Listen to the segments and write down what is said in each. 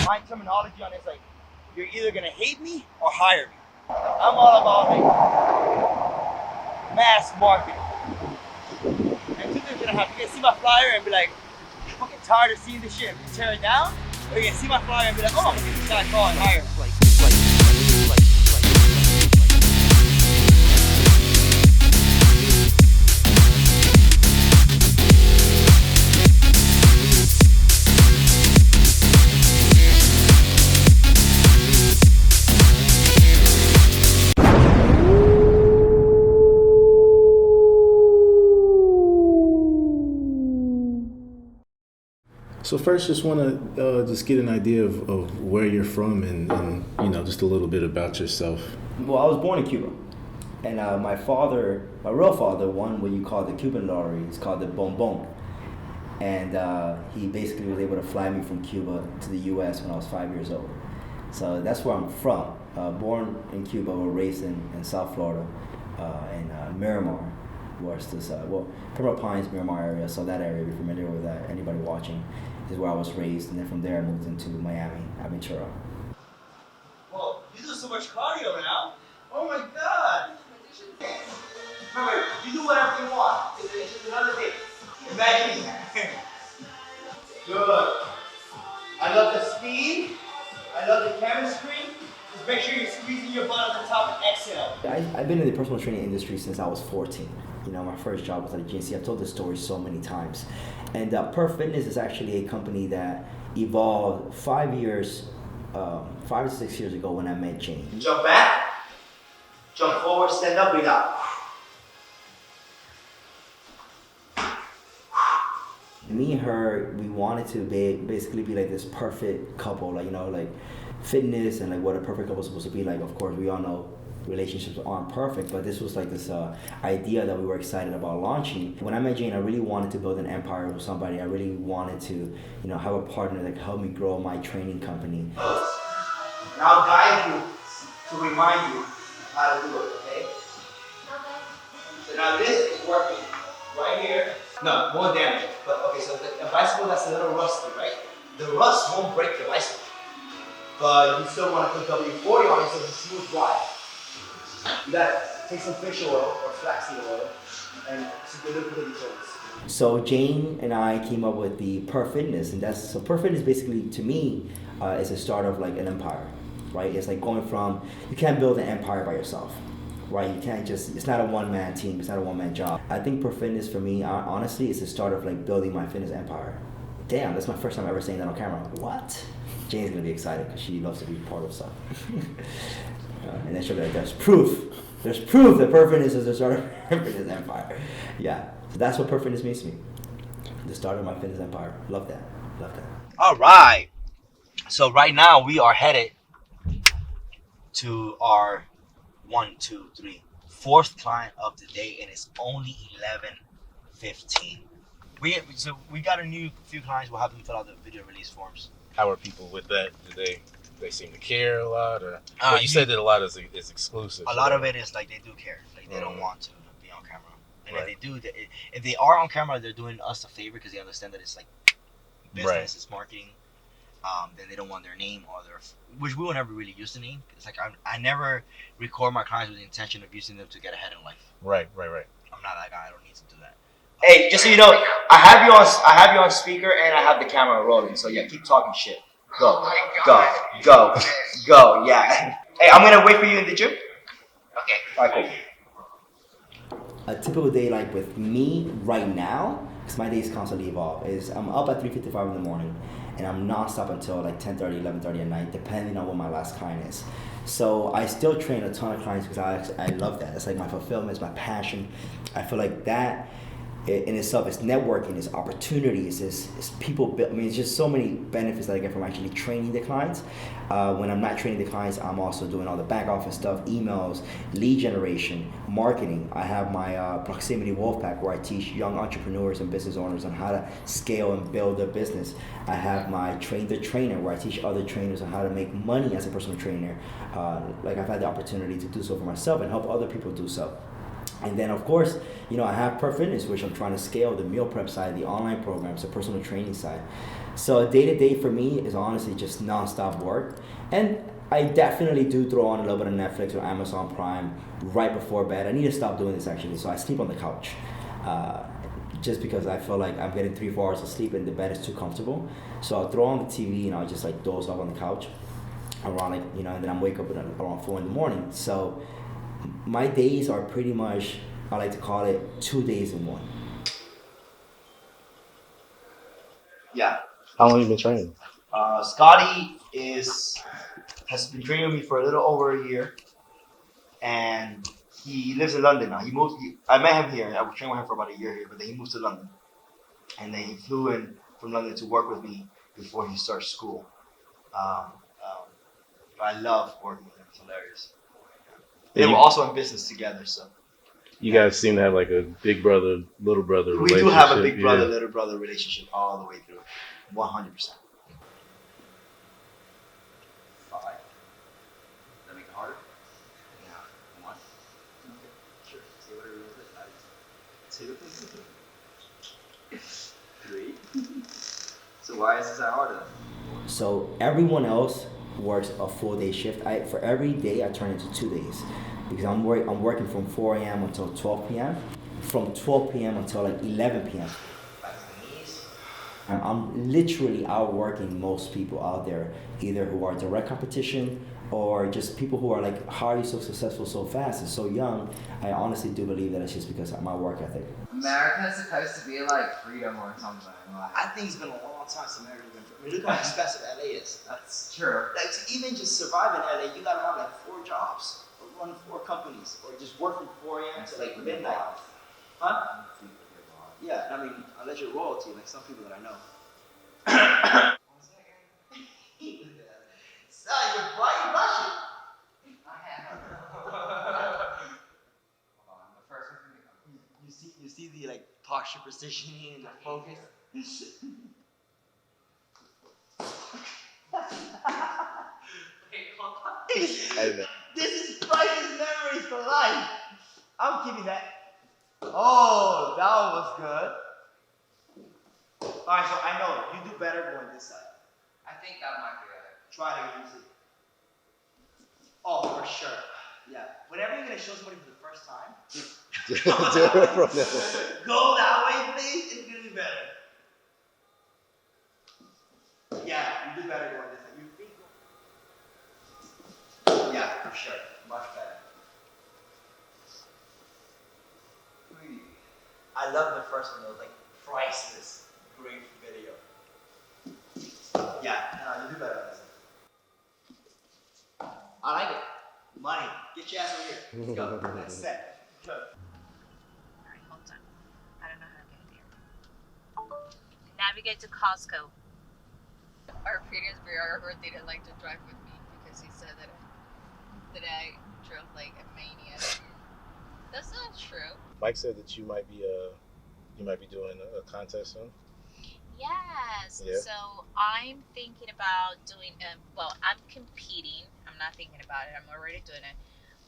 My terminology on it is like, you're either gonna hate me or hire me. I'm all about like mass marketing. And two things are gonna happen. You're gonna see my flyer and be like, I'm fucking tired of seeing this shit and tear it down. Or you're gonna see my flyer and be like, oh, I'm gonna get this guy call and hire him. So first, just want to just get an idea of where you're from and just a little bit about yourself. Well, I was born in Cuba, and my real father, won what you call the Cuban lottery. It's called the Bonbon, and he basically was able to fly me from Cuba to the U.S. when I was 5 years old. So that's where I'm from. Born in Cuba, but raised in South Florida, in Miramar, where's this? Pembroke Pines, Miramar area. So that area, if you're familiar with that, anybody watching, is where I was raised, and then from there I moved into Miami, Aventura. Whoa, you do so much cardio now. Oh my god. Remember, you do whatever you want. It's just another day. Imagine that. Good. I love the speed. I love the chemistry. Just make sure you're squeezing your butt on the top and exhale. I've been in the personal training industry since I was 14. My first job was at a GNC. I've told this story so many times. And Perf Fitness is actually a company that evolved 5 to 6 years ago when I met Jane. Jump back, jump forward, stand up, breathe out. Me and her, we wanted to basically be like this perfect couple, like fitness and like what a perfect couple is supposed to be like. Of course, we all know relationships aren't perfect, but this was like this idea that we were excited about launching. When I met Jane, I really wanted to build an empire with somebody. I really wanted to, have a partner that could help me grow my training company. And I'll guide you to remind you how to do it, okay? So now this is working right here. No, won't damage it. But okay, so the bicycle that's a little rusty, right? The rust won't break the bicycle. But you still want to put W40 on it so it's a smooth ride. You gotta take some fish oil or flaxseed oil and liquidate the joints. So Jane and I came up with the Perf Fitness, and Perf Fitness basically to me is a start of like an empire, right? It's like going from, you can't build an empire by yourself, right? You can't it's not a one-man team, it's not a one-man job. I think Perf Fitness for me, honestly, is the start of like building my fitness empire. Damn, that's my first time ever saying that on camera. What? Jane's gonna be excited because she loves to be part of stuff. And then she'll be like, there's proof that Perf Fitness is the start of my fitness empire. Yeah, so that's what Perf Fitness means to me. The start of my fitness empire. Love that. All right. So right now we are headed to our 4th client of the day, and it's only 11:15. We got a few clients. We'll have them fill out the video release forms. How are people with that? Do they seem to care a lot, or you said that a lot is exclusive? A lot of it is like they do care, like they don't want to be on camera, and if they do, if they are on camera, they're doing us a favor because they understand that it's like business, it's marketing. Then they don't want their name or which we will never really use the name. It's like I never record my clients with the intention of using them to get ahead in life. Right. I'm not that guy. I don't need to do that. Hey, just so you know, I have you on speaker and I have the camera rolling. So yeah, keep talking shit. Go. Yeah. Hey, I'm gonna wait for you in the gym. Okay. All right, cool. A typical day like with me right now, because my days constantly evolve, is I'm up at 3:55 in the morning, and I'm nonstop until like 10:30, 11:30 at night, depending on what my last client is. So I still train a ton of clients because I love that. It's like my fulfillment, it's my passion. I feel like that in itself is networking, is opportunities, is people. I mean, it's just so many benefits that I get from actually training the clients. When I'm not training the clients, I'm also doing all the back office stuff, emails, lead generation, marketing. I have my Proximity Wolfpack where I teach young entrepreneurs and business owners on how to scale and build their business. I have my Train the Trainer where I teach other trainers on how to make money as a personal trainer. Like I've had the opportunity to do so for myself and help other people do so. And then, of course, I have Per Fitness, which I'm trying to scale the meal prep side, the online programs, the personal training side. So day to day for me is honestly just nonstop work. And I definitely do throw on a little bit of Netflix or Amazon Prime right before bed. I need to stop doing this actually. So I sleep on the couch. Uh, just because I feel like I'm getting 3 4 hours of sleep and the bed is too comfortable. So I'll throw on the TV and I'll just like doze off on the couch around and then I'm wake up at around 4 in the morning. So my days are pretty much, I like to call it 2 days in one. Yeah. How long have you been training? Scotty has been training with me for a little over a year, and he lives in London now. I met him here. I was training with him for about a year here, but then he moved to London, and then he flew in from London to work with me before he starts school. Um, um, I love working with him. It's hilarious. They were also in business together, so. You guys seem to have like a big brother, little brother We relationship. do have a big brother, little brother relationship all the way through, 100%. 5. That make it harder? Yeah. 1. Okay. Sure. See what it is. 2. 3. So why is this that harder? So everyone else works a full day shift. For every day I turn into 2 days because I'm working from 4 a.m. until 12 p.m. From 12 p.m. until like 11 p.m. I'm literally outworking most people out there, either who are direct competition or just people who are like, how are you so successful so fast and so young? I honestly do believe that it's just because of my work ethic. America is supposed to be like freedom or something. Like, I think it's been a long time since America's been. I mean, look how expensive LA is. that's true. Like to even just survive in LA, you gotta have like 4 jobs or run 4 companies or just work from 4 a.m. to like midnight. Huh? Yeah, I mean, unless you're royalty, like some people that I know. Son, you're bright Russian. I have. Hold on, the first one for me. You see the like posture positioning and the focus. Wait, hold on. This is priceless memories for life. I'm keeping that. Oh, that one was good. Alright, so I know you do better going this side. I think that might be it. Try it again. See. Oh, for sure. Yeah. Whenever you're gonna show somebody for the first time, go that way, please. It's gonna be better. Yeah, you do better going this side. You think? Yeah, for sure. Much better. I love the first one. It was like priceless, great video. Yeah, no, you do better on this side. I like it. Money. Get your ass over here. Let's go. That's set. Go. Alright, hold on. I don't know how to get there. Navigate to Costco. Our previous videographer didn't like to drive with me because he said that I drove like a maniac. That's not true. Mike said that you might be doing a contest soon. Yes. Yeah. So I'm thinking about doing I'm competing. I'm not thinking about it. I'm already doing it.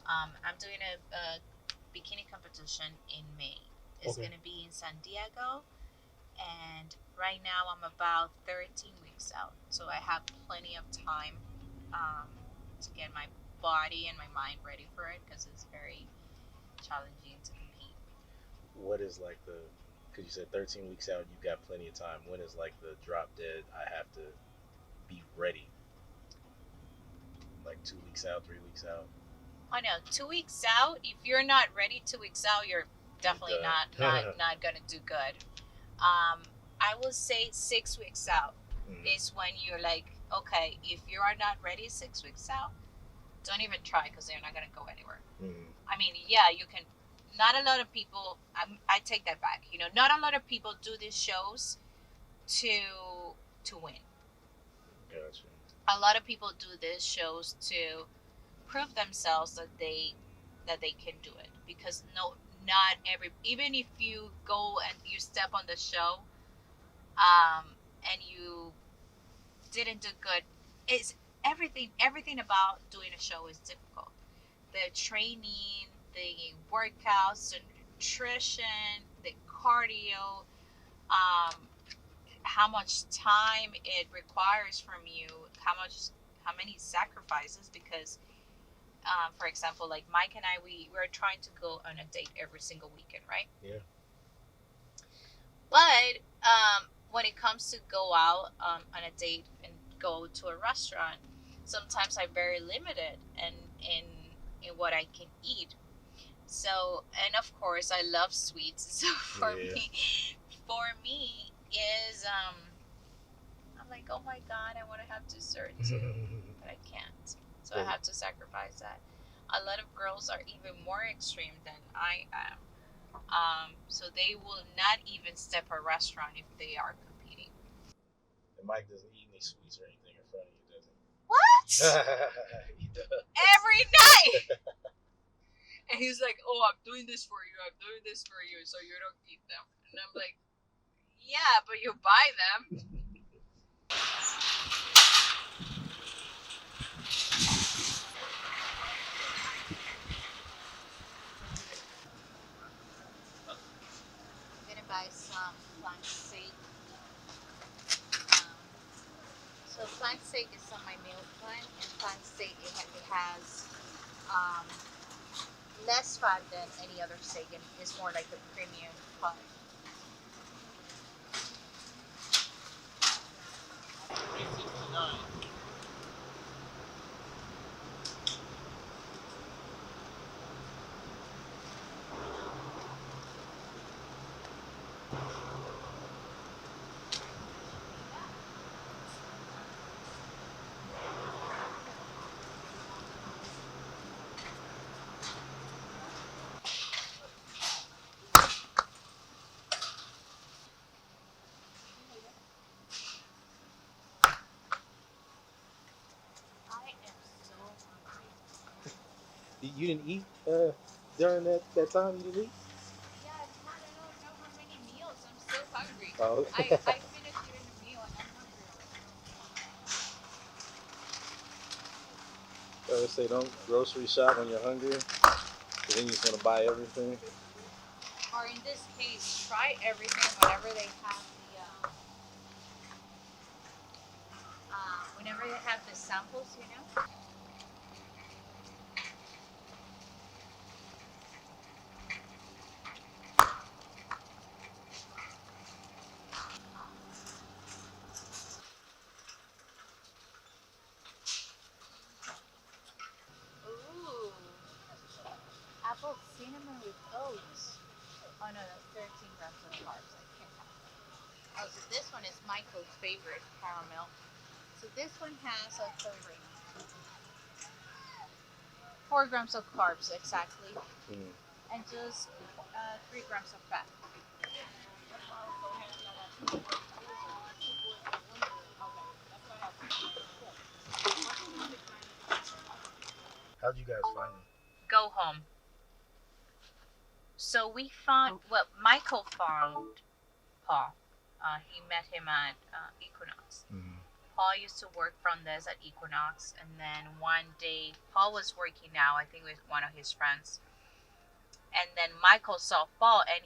I'm doing a bikini competition in May. It's Okay. gonna be in San Diego, and right now I'm about 13 weeks out. So I have plenty of time to get my body and my mind ready for it because it's very challenging to compete. What is like because you said 13 weeks out, you've got plenty of time. When is like the drop dead, I have to be ready? Like 2 weeks out, 3 weeks out? I know 2 weeks out. If you're not ready 2 weeks out, you're definitely not gonna do good. I will say 6 weeks out is when you're like, okay, if you are not ready 6 weeks out, don't even try because they're not gonna go anywhere. I mean, yeah, you can. Not a lot of people. I take that back. Not a lot of people do these shows to win. Gotcha. A lot of people do these shows to prove themselves that they can do it, because not every, even if you go and you step on the show and you didn't do good, it's everything about doing a show is difficult. The training, the workouts, and nutrition, the cardio, how much time it requires from you, how many sacrifices, because for example, like Mike and I, we're trying to go on a date every single weekend, right? Yeah. But when it comes to go out on a date and go to a restaurant, sometimes I'm very limited in what I can eat. So, and of course, I love sweets. So for me is I'm like, oh my god, I want to have dessert too, but I can't. So I have to sacrifice that. A lot of girls are even more extreme than I am. So they will not even step a restaurant if they are competing. And Mike doesn't eat any sweets or anything in front of you, does he? What? He does. Every night. And he's like, "Oh, I'm doing this for you. I'm doing this for you, so you don't eat them." And I'm like, "Yeah, but you buy them." I'm gonna buy some flank steak. Um, so flank steak is on my meal plan, and flank steak it has um, less fat than any other steak, and it's more like a premium cut. 359. I am so hungry. You didn't eat during that time? You didn't eat? Yeah, I've had I don't know how many meals. I'm still hungry. Oh. I finished eating a meal and I'm hungry. I always say don't grocery shop when you're hungry, 'cause then you just want to buy everything. Or in this case, try everything whenever they have whenever they have the samples, you know. Ooh, apple cinnamon with oats. Oh no, that's 13 grams of carbs. I can't have that. Oh, so this one is Michael's favorite caramel. So this one has a 4 grams of carbs exactly, and just 3 grams of fat. How'd you guys find me? Go home. So we found, well, Michael found Paul. He met him at Equinox. Paul used to work from this at Equinox, and then one day Paul was working now, I think with one of his friends, and then Michael saw Paul, and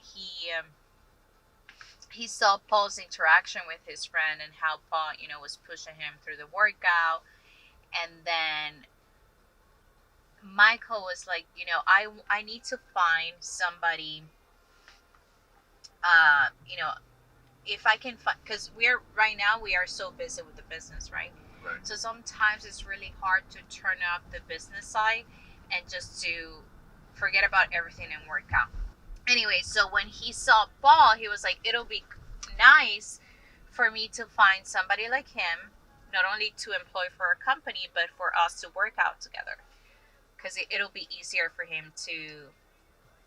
he saw Paul's interaction with his friend and how Paul, was pushing him through the workout, and then Michael was like, I need to find somebody, if I can find, because right now we are so busy with the business, right? Right. So sometimes it's really hard to turn off the business side and just to forget about everything and work out. Anyway, so when he saw Paul, he was like, it'll be nice for me to find somebody like him, not only to employ for a company, but for us to work out together. Because it'll be easier for him to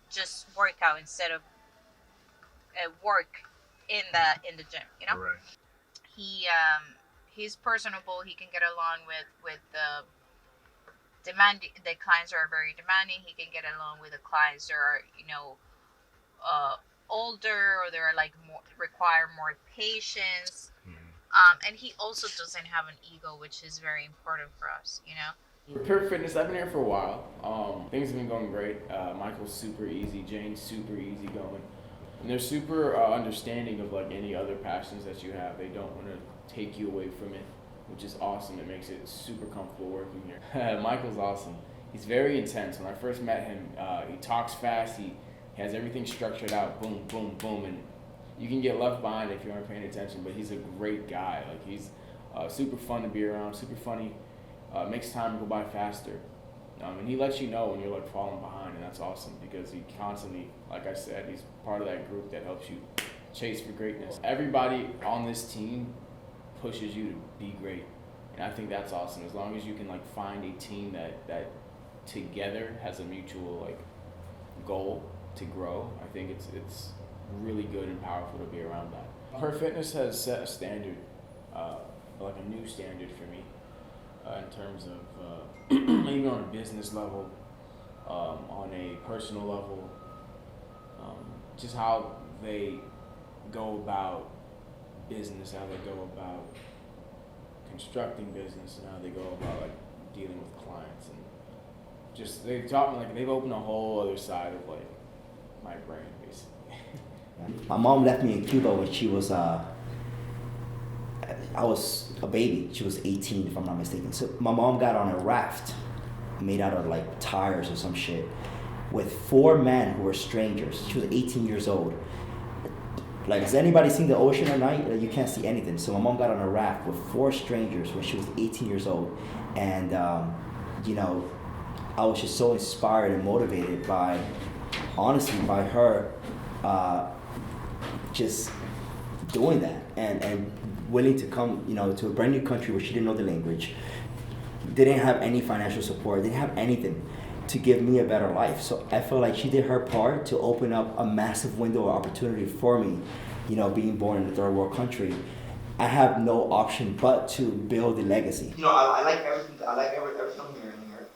just work out instead of work in the gym, Right. He's personable. He can get along with the the clients are very demanding. He can get along with the clients that are older, or they're like require more patience. And he also doesn't have an ego, which is very important for us. Pure Fitness, I've been here for a while. Things have been going great. Michael's super easy, Jane's super easy going. And they're super understanding of like any other passions that you have. They don't want to take you away from it, which is awesome. It makes it super comfortable working here. Michael's awesome. He's very intense. When I first met him, he talks fast. He has everything structured out. Boom, boom, boom, and you can get left behind if you aren't paying attention. But he's a great guy. Like he's super fun to be around. Super funny. Makes time go by faster. And he lets you know when you're like falling behind, and that's awesome because he constantly, like I said, he's part of that group that helps you chase for greatness. Everybody on this team pushes you to be great, and I think that's awesome. As long as you can like find a team that together has a mutual like goal to grow, I think it's really good and powerful to be around that. Her Fitness has set a standard, like a new standard for me. In terms of even on a business level, on a personal level, just how they go about business, how they go about constructing business, and how they go about like dealing with clients, and just they've taught me like they've opened a whole other side of like my brain basically. My mom left me in Cuba when she was I was a baby. She was 18, if I'm not mistaken. So my mom got on a raft made out of like tires or some shit with 4 men who were strangers. She was 18 years old. Like, has anybody seen the ocean at night? You can't see anything. So my mom got on a raft with 4 strangers when she was 18 years old. And, you know, I was just so inspired and motivated by, honestly, by her just doing that and willing to come, you know, to a brand new country where she didn't know the language, didn't have any financial support, didn't have anything to give me a better life. So I feel like she did her part to open up a massive window of opportunity for me, you know, being born in a third world country. I have no option but to build a legacy. You know, I like everything. I like everything I'm hearing here.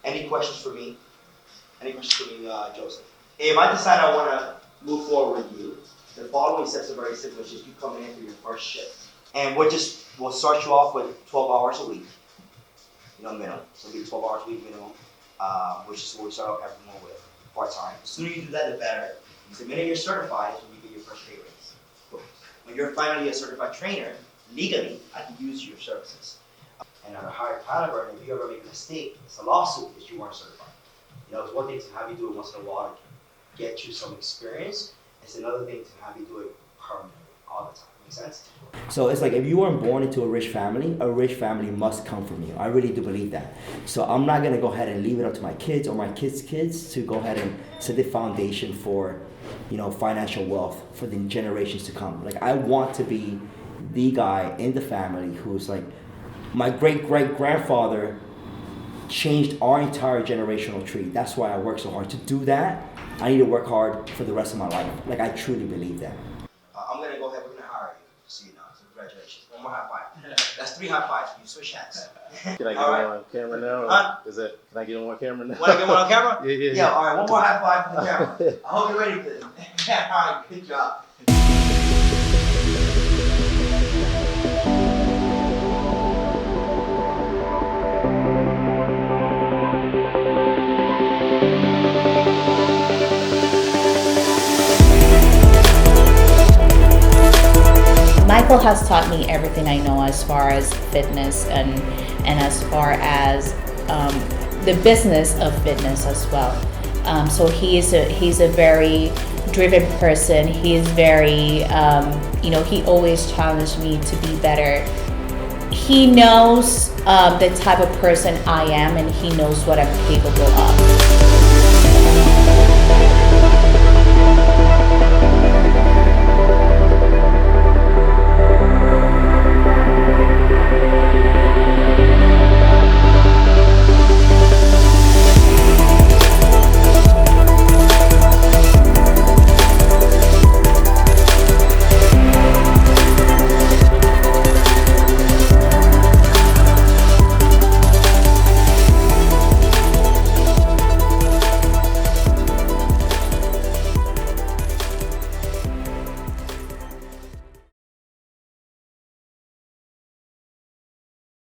Any questions for me? Any questions for me, Joseph? If I decide I want to move forward with you, the following steps are very simple. It's just you coming in for your first shift. And we'll start you off with 12 hours a week, you know, minimum. So it'll be 12 hours a week minimum, which is what we start off everyone with, part-time. The sooner you do that, the better. The minute you're certified is when you get your first pay raise. When you're finally a certified trainer, legally, I can use your services. And at a higher caliber, and if you ever make a mistake, it's a lawsuit because you weren't certified. You know, it's one thing to have you do it once in a while to get you some experience. It's another thing to have you do it permanently, all the time. Make sense? So it's like if you weren't born into a rich family must come from you. I really do believe that. So I'm not gonna go ahead and leave it up to my kids or my kids' kids to go ahead and set the foundation for, you know, financial wealth for the generations to come. Like, I want to be the guy in the family who's like, my great-great-grandfather changed our entire generational tree. That's why I work so hard. To do that, I need to work hard for the rest of my life. Like, I truly believe that. I'm gonna go ahead, we're gonna hire you, so you know, so congratulations. One more high five. That's 3 high fives, you switch hats. Can I get All one right. on camera now? Huh? Can I get one on camera now? Wanna get one on camera? Yeah. All right, one more high five for the camera. I hope you're ready for this. All right, good job. Michael has taught me everything I know as far as fitness and as far as the business of fitness as well. So he's a very driven person. He's very, you know, he always challenged me to be better. He knows the type of person I am, and he knows what I'm capable of.